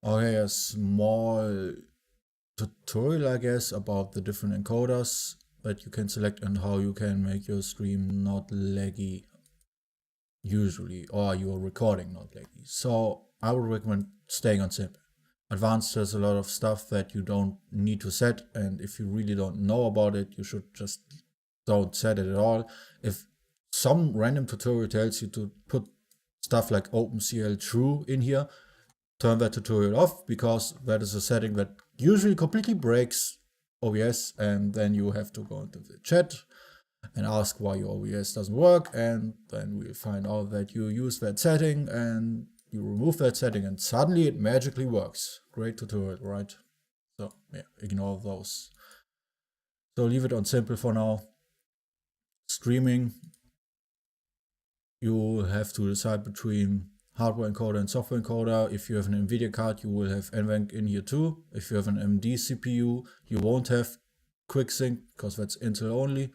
Okay, a small tutorial, I guess, about the different encoders that you can select and how you can make your stream not laggy usually, or your recording not laggy. So I would recommend staying on simple. Advanced has a lot of stuff that you don't need to set, and if you really don't know about it, you should just don't set it at all. If some random tutorial tells you to put stuff like OpenCL true in here, turn that tutorial off, because that is a setting that usually completely breaks OBS, and then you have to go into the chat and ask why your OBS doesn't work, and then we'll find out that you use that setting and you remove that setting and suddenly it magically works. Great tutorial, right? So yeah, ignore those. So leave it on simple for now. Streaming, you have to decide between hardware encoder and software encoder. If you have an NVIDIA card, you will have NVENC in here too. If you have an AMD CPU, you won't have QuickSync because that's Intel only.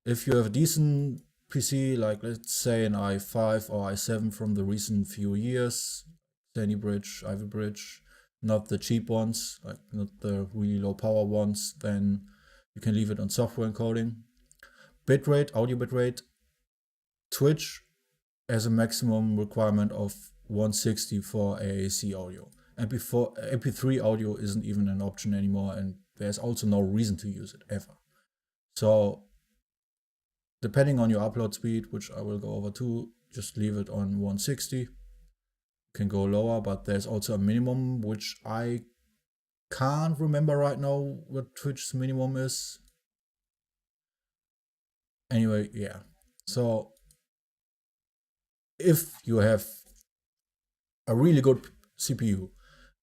If you have a decent PC, like let's say an i5 or i7 from the recent few years, Sandy Bridge, Ivy Bridge, not the cheap ones, like not the really low power ones, then you can leave it on software encoding. Bitrate, audio bitrate, Twitch has a maximum requirement of 160 for AAC audio. MP3 audio isn't even an option anymore, and there's also no reason to use it ever. So depending on your upload speed, which I will go over to, just leave it on 160. You can go lower, but there's also a minimum, which I can't remember right now what Twitch's minimum is. Anyway, yeah. So if you have a really good CPU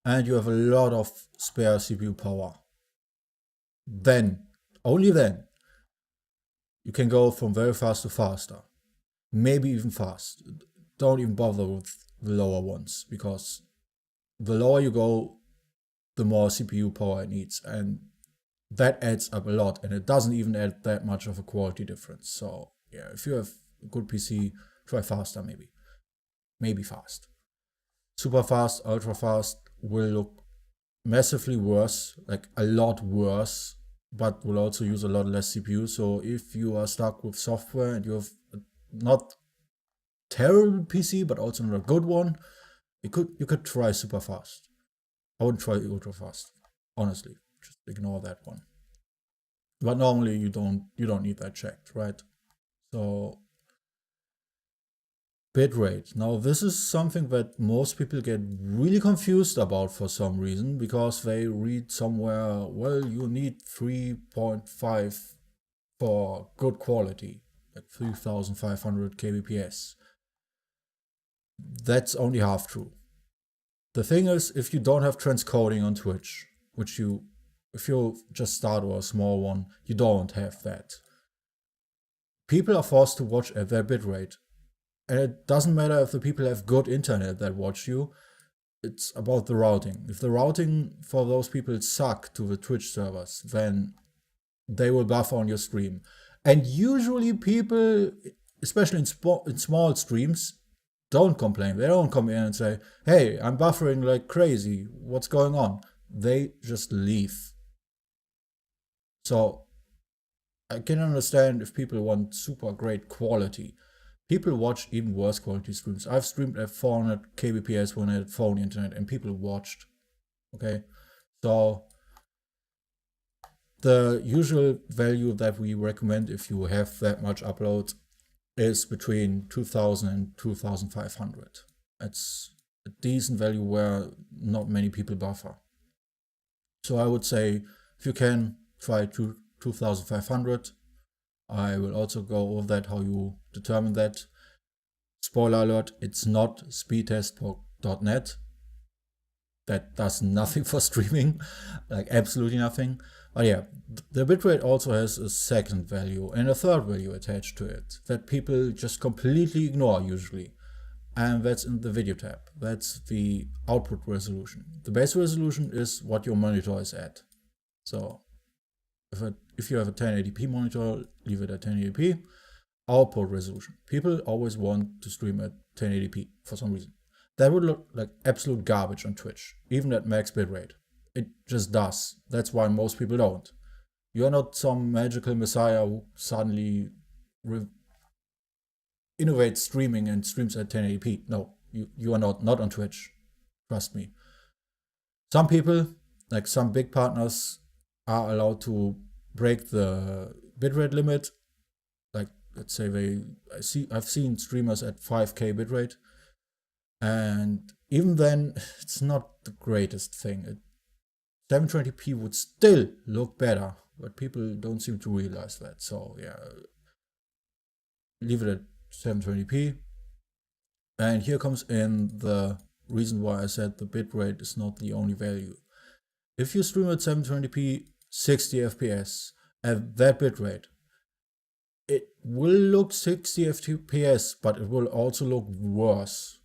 and you have a lot of spare CPU power, then, only then, you can go from very fast to faster. Maybe even fast. Don't even bother with the lower ones, because the lower you go, the more CPU power it needs, and that adds up a lot, and it doesn't even add that much of a quality difference. So yeah, if you have a good PC, try faster maybe. Maybe fast. Super fast, ultra fast will look massively worse, like a lot worse, but will also use a lot less CPU. So if you are stuck with software and you have not terrible PC, but also not a good one, you could try super fast. I wouldn't try ultra fast, honestly. Just ignore that one. But normally you don't need that checked, right? So bitrate. Now this is something that most people get really confused about for some reason, because they read somewhere, well, you need 3.5 for good quality, like 3500 kbps. That's only half true. The thing is, if you don't have transcoding on Twitch, if you just start or a small one, you don't have that. People are forced to watch at their bitrate. And it doesn't matter if the people have good internet that watch you, it's about the routing. If the routing for those people suck to the Twitch servers, then they will buffer on your stream. And usually people, especially in small streams, don't complain. They don't come in and say, hey, I'm buffering like crazy, what's going on? They just leave. So I can understand if people want super great quality. People watch even worse quality streams. I've streamed at 400 kbps when I had phone internet and people watched. Okay, so the usual value that we recommend if you have that much upload is between 2000 and 2500. That's a decent value where not many people buffer. So I would say if you can, try 2500. I will also go over that, how you determine that. Spoiler alert, it's not speedtest.net. That does nothing for streaming, like absolutely nothing. But yeah, the bitrate also has a second value and a third value attached to it that people just completely ignore usually. And that's in the video tab. That's the output resolution. The base resolution is what your monitor is at. So if you have a 1080p monitor, leave it at 1080p. Output resolution. People always want to stream at 1080p for some reason. that would look like absolute garbage on Twitch, even at max bitrate. It just does. That's why most people don't. You're not some magical messiah who suddenly innovates streaming and streams at 1080p. No, you are not on Twitch. Trust me. Some people, like some big partners, are allowed to break the bitrate limit. Like, let's say I've seen streamers at 5K bitrate, and even then, it's not the greatest thing. 720p would still look better, but people don't seem to realize that. So yeah, leave it at 720p. And here comes in the reason why I said the bitrate is not the only value. If you stream at 720p 60 FPS at that bitrate, it will look 60 FPS, but it will also look worse.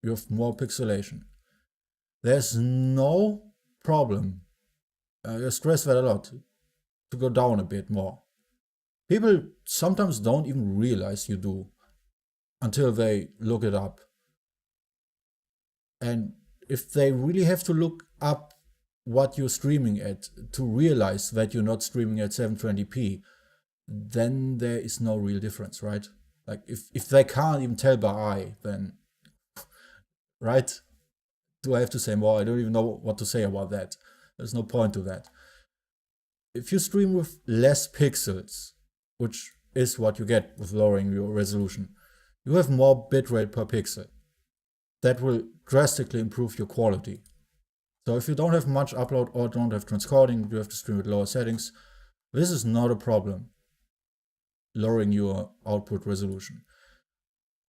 You have more pixelation. There's no problem. I stress that a lot, to go down a bit more. People sometimes don't even realize you do until they look it up. And if they really have to look up what you're streaming at to realize that you're not streaming at 720p, then there is no real difference, right? Like if they can't even tell by eye, then right? Do I have to say more? I don't even know what to say about that. There's no point to that. If you stream with less pixels, which is what you get with lowering your resolution, you have more bitrate per pixel. That will drastically improve your quality. So if you don't have much upload or don't have transcoding, you have to stream with lower settings. This is not a problem, lowering your output resolution.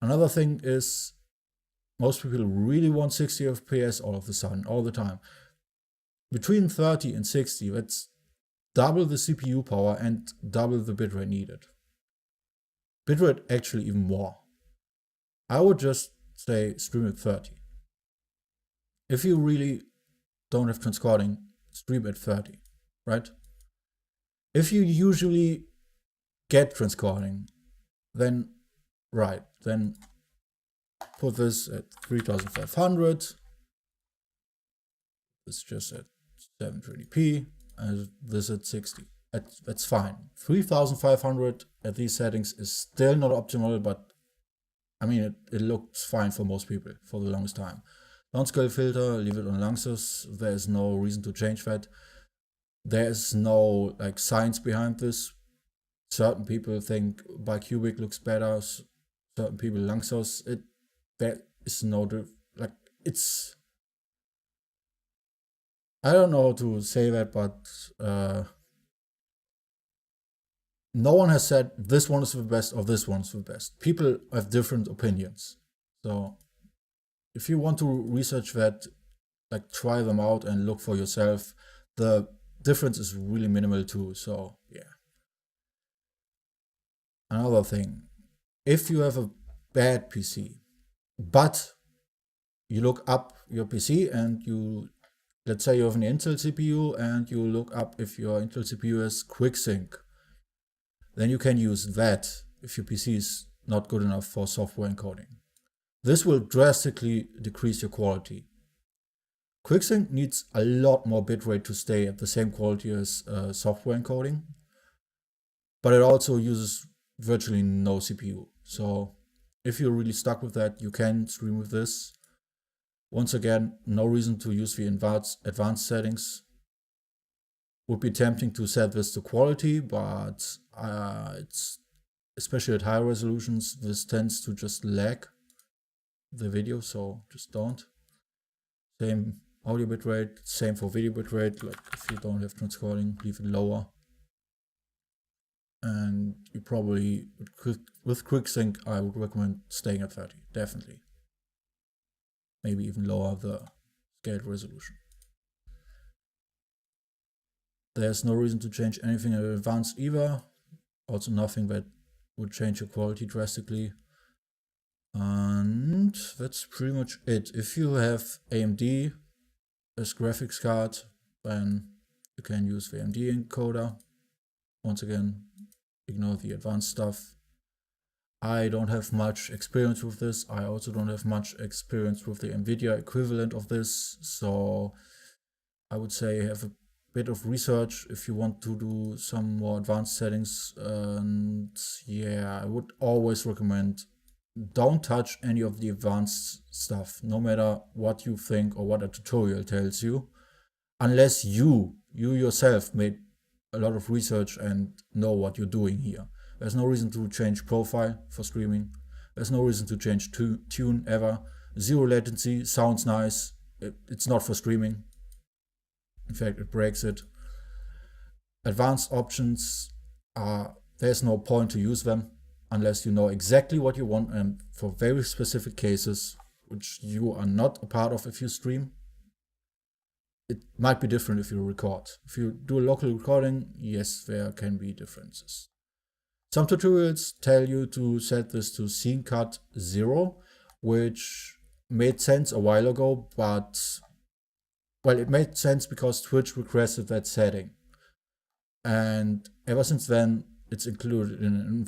Another thing is, most people really want 60 FPS all of a sudden, all the time. Between 30 and 60, that's double the CPU power and double the bitrate needed. Bitrate actually even more. I would just say stream at 30. If you really don't have transcoding, stream at 30, right? If you usually get transcoding, then put this at 3500. It's just at 720p, and this at 60. That's fine. 3500 at these settings is still not optimal, but I mean, it looks fine for most people for the longest time. Downscale filter, leave it on Lanxess. There's no reason to change that. There's no like science behind this. Certain people think bicubic looks better. Certain people Lanxess. There is no like it's. I don't know how to say that, but no one has said this one is the best or this one's the best. People have different opinions. So if you want to research that, like try them out and look for yourself. The difference is really minimal too. So yeah. Another thing, if you have a bad PC, but you look up your PC and let's say you have an Intel CPU and you look up if your Intel CPU has QuickSync, then you can use that if your PC is not good enough for software encoding. This will drastically decrease your quality. QuickSync needs a lot more bitrate to stay at the same quality as software encoding, but it also uses virtually no CPU. So if you're really stuck with that, you can stream with this. Once again, no reason to use the advanced settings. Would be tempting to set this to quality, but it's especially at high resolutions, this tends to just lag the video, so just don't. Same audio bitrate, same for video bitrate. Like if you don't have transcoding, leave it lower. And you probably with QuickSync, I would recommend staying at 30, definitely. Maybe even lower the scaled resolution. There's no reason to change anything in advanced either. Also nothing that would change your quality drastically. And that's pretty much it. If you have AMD as graphics card, then you can use the AMD encoder. Once again, ignore the advanced stuff. I don't have much experience with this. I also don't have much experience with the NVIDIA equivalent of this. So I would say have a bit of research if you want to do some more advanced settings. And yeah, I would always recommend don't touch any of the advanced stuff, no matter what you think or what a tutorial tells you, unless you yourself made a lot of research and know what you're doing here. There's no reason to change profile for streaming. There's no reason to change tune ever. Zero latency sounds nice. It's not for streaming. In fact, it breaks it. Advanced options there's no point to use them unless you know exactly what you want, and for very specific cases, which you are not a part of if you stream. It might be different if you record. If you do a local recording, yes, there can be differences. Some tutorials tell you to set this to scene cut 0, which made sense a while ago, but well, it made sense because Twitch requested that setting. And ever since then, it's included in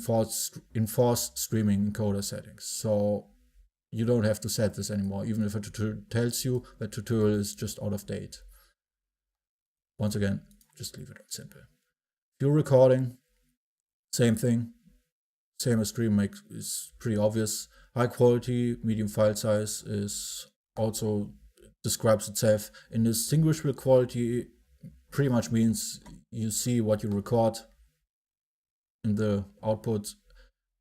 enforced streaming encoder settings. So you don't have to set this anymore, even if a tutorial tells you that tutorial is just out of date. Once again, just leave it out simple. If you're recording, same thing. Same as stream is pretty obvious. High quality, medium file size is also describes itself. Indistinguishable quality pretty much means you see what you record in the output,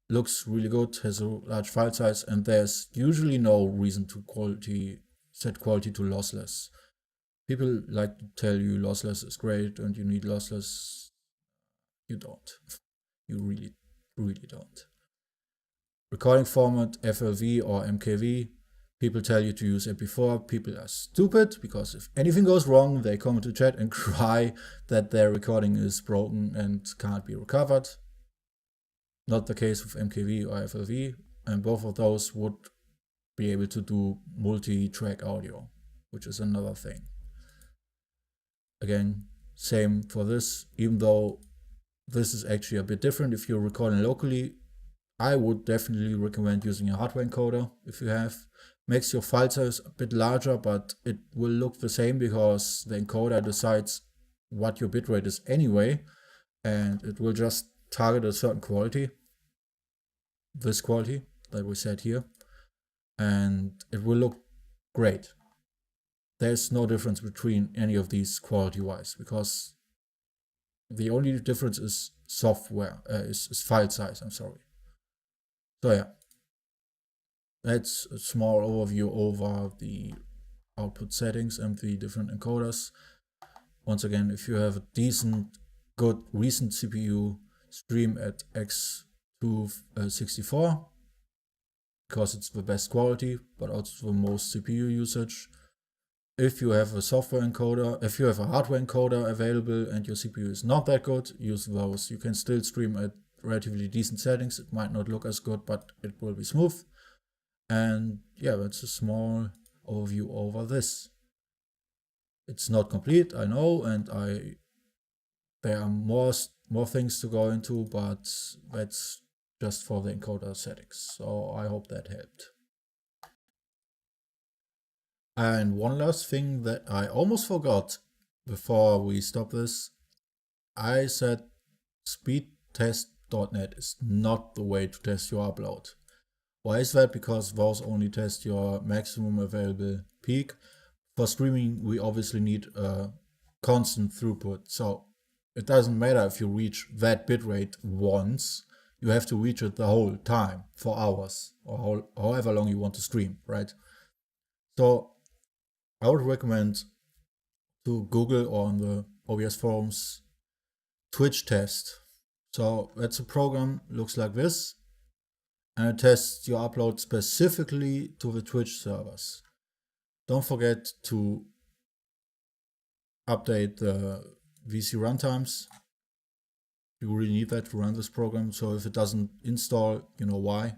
looks really good, has a large file size, and there's usually no reason to set quality to lossless. People like to tell you lossless is great and you need lossless. You don't. You really don't. Recording format FLV or MKV. People tell you to use MP4. People are stupid because if anything goes wrong, they come into chat and cry that their recording is broken and can't be recovered. Not the case with MKV or FLV, and both of those would be able to do multi-track audio, which is another thing. Again, same for this, even though this is actually a bit different. If you're recording locally, I would definitely recommend using a hardware encoder if you have. Makes your file size a bit larger, but it will look the same because the encoder decides what your bitrate is anyway, and it will just target a certain quality, this quality that we set here, and it will look great. There's no difference between any of these quality-wise, because the only difference is software, is file size, I'm sorry. So yeah, that's a small overview over the output settings and the different encoders. Once again, if you have a decent, good, recent CPU, stream at X264, because it's the best quality, but also the most CPU usage. If you have a software encoder, if you have a hardware encoder available and your CPU is not that good, use those. You can still stream at relatively decent settings. It might not look as good, but it will be smooth. And yeah, that's a small overview over this. It's not complete, I know, and there are more things to go into, but that's just for the encoder settings. So I hope that helped. And one last thing that I almost forgot before we stop this, I said speedtest.net is not the way to test your upload. Why is that? Because those only test your maximum available peak. For streaming, we obviously need a constant throughput. So it doesn't matter if you reach that bitrate once, you have to reach it the whole time for hours or however long you want to stream, right? So I would recommend to Google or on the OBS forums Twitch test. So that's a program, looks like this, and it tests your upload specifically to the Twitch servers. Don't forget to update the VC runtimes. You really need that to run this program. So if it doesn't install, you know why.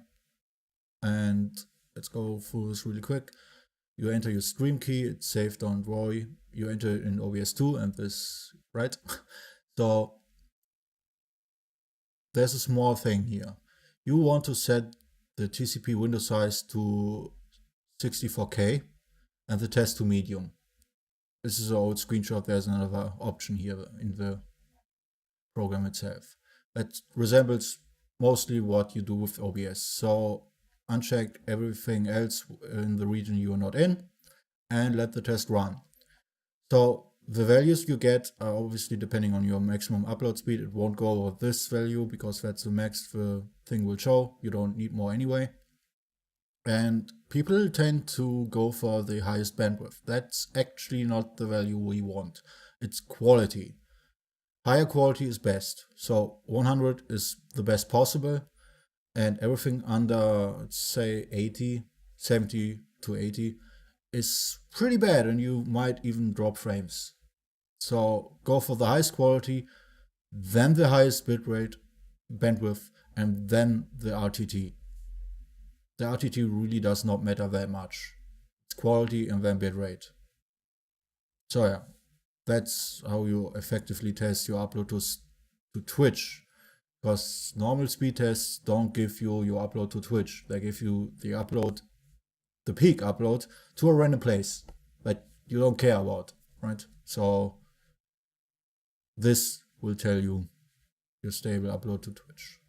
And let's go through this really quick. You enter your stream key, it's safe, don't worry. You enter it in OBS 2 and this, right? So there's a small thing here. you want to set the TCP window size to 64K and the test to medium. This is an old screenshot. There's another option here in the program itself that resembles mostly what you do with OBS. So uncheck everything else in the region you are not in and let the test run. So the values you get are obviously depending on your maximum upload speed. It won't go over this value because that's the max the thing will show. You don't need more anyway. And people tend to go for the highest bandwidth. That's actually not the value we want. It's quality. Higher quality is best. So 100 is the best possible. And everything under, let's say, 80, 70 to 80 is pretty bad, and you might even drop frames. So go for the highest quality, then the highest bitrate, bandwidth, and then the RTT. The RTT really does not matter that much. It's quality and then bitrate. So yeah, that's how you effectively test your upload to Twitch. Because normal speed tests don't give you your upload to Twitch. They give you the peak upload to a random place that you don't care about, right? So this will tell you your stable upload to Twitch.